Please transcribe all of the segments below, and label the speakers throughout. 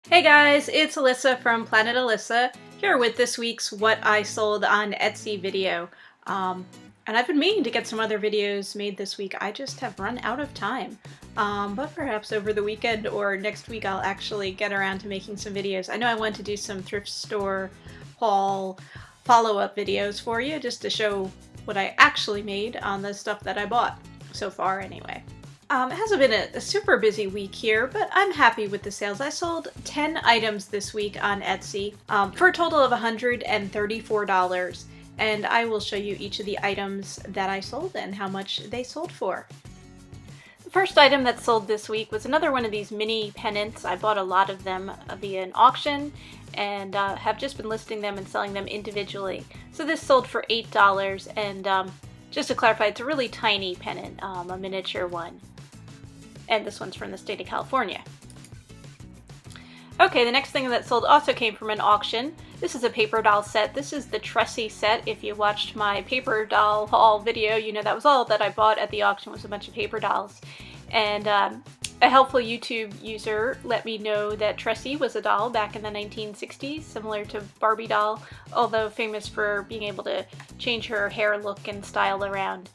Speaker 1: Hey guys, it's Alyssa from Planet Alyssa, here with this week's What I Sold on Etsy video. And I've been meaning to get some other videos made this week, I just have run out of time. But perhaps over the weekend or next week I'll actually get around to making some videos. I know I want to do some thrift store haul follow-up videos for you, just to show what I actually made on the stuff that I bought, so far anyway. It hasn't been a super busy week here, but I'm happy with the sales. I sold 10 items this week on Etsy for a total of $134, and I will show you each of the items that I sold and how much they sold for. The first item that sold this week was another one of these mini pennants. I bought a lot of them via an auction and have just been listing them and selling them individually. So this sold for $8, and just to clarify, it's a really tiny pennant, a miniature one. And this one's from the state of California. Okay, the next thing that sold also came from an auction. This is a paper doll set. This is the Tressie set. If you watched my paper doll haul video, you know that was all that I bought at the auction, was a bunch of paper dolls. And a helpful YouTube user let me know that Tressie was a doll back in the 1960s, similar to Barbie doll, although famous for being able to change her hair look and style around.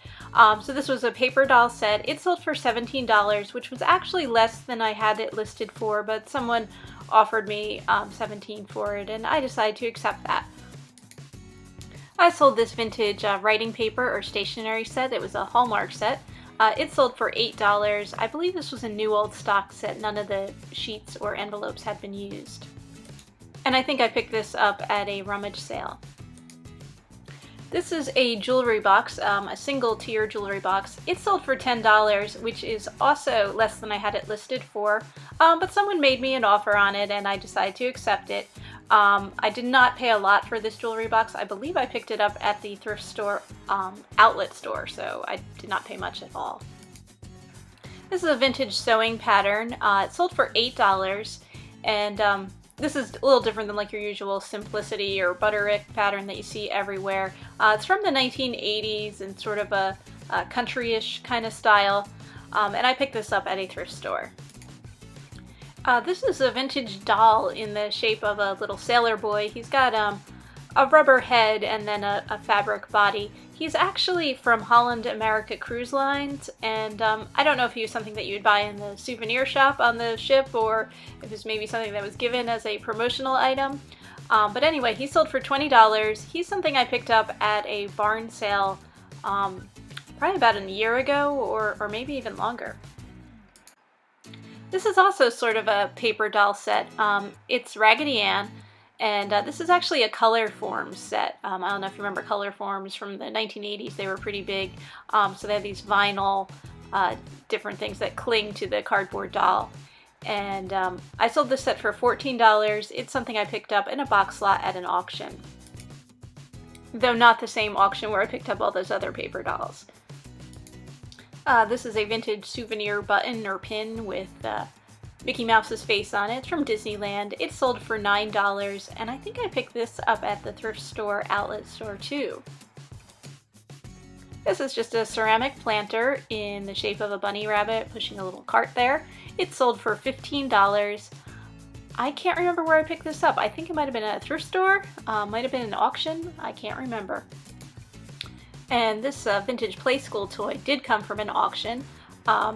Speaker 1: So this was a paper doll set. It sold for $17, which was actually less than I had it listed for, but someone offered me $17 for it, and I decided to accept that. I sold this vintage writing paper or stationery set. It was a Hallmark set. It sold for $8. I believe this was a new old stock set. None of the sheets or envelopes had been used. And I think I picked this up at a rummage sale. This is a jewelry box, a single tier jewelry box. It sold for $10, which is also less than I had it listed for, but someone made me an offer on it and I decided to accept it. I did not pay a lot for this jewelry box. I believe I picked it up at the thrift store outlet store, so I did not pay much at all. This is a vintage sewing pattern. It sold for $8, and this is a little different than like your usual Simplicity or Butterick pattern that you see everywhere. It's from the 1980s and sort of a country-ish kind of style, and I picked this up at a thrift store. This is a vintage doll in the shape of a little sailor boy. He's got a rubber head and then a fabric body. He's actually from Holland America Cruise Lines, and I don't know if he was something that you would buy in the souvenir shop on the ship, or if it's maybe something that was given as a promotional item. But anyway, he sold for $20. He's something I picked up at a barn sale probably about a year ago, or maybe even longer. This is also sort of a paper doll set. It's Raggedy Ann, and this is actually a color forms set. I don't know if you remember color forms from the 1980s. They were pretty big. So they have these vinyl different things that cling to the cardboard doll. And I sold this set for $14. It's something I picked up in a box lot at an auction, though not the same auction where I picked up all those other paper dolls. This is a vintage souvenir button or pin with Mickey Mouse's face on it. It's from Disneyland. It sold for $9, and I think I picked this up at the thrift store outlet store too. This is just a ceramic planter in the shape of a bunny rabbit pushing a little cart there. It sold for $15. I can't remember where I picked this up. I think it might have been at a thrift store, might have been an auction. I can't remember. And this vintage play school toy did come from an auction.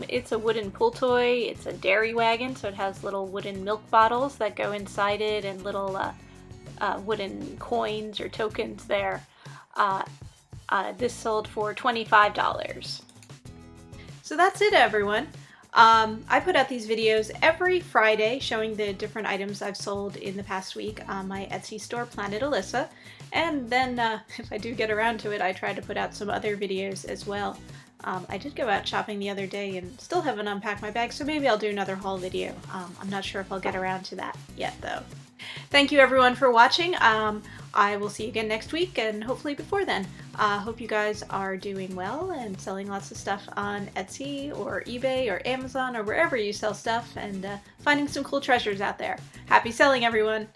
Speaker 1: It's a wooden pull toy. It's a dairy wagon, so it has little wooden milk bottles that go inside it and little wooden coins or tokens there. This sold for $25. So that's it, everyone. I put out these videos every Friday showing the different items I've sold in the past week on my Etsy store, Planet Alyssa. And then if I do get around to it, I try to put out some other videos as well. I did go out shopping the other day and still haven't unpacked my bag, so maybe I'll do another haul video. I'm not sure if I'll get around to that yet, though. Thank you everyone for watching. I will see you again next week, and hopefully before then. Hope you guys are doing well and selling lots of stuff on Etsy or eBay or Amazon or wherever you sell stuff, and finding some cool treasures out there. Happy selling, everyone!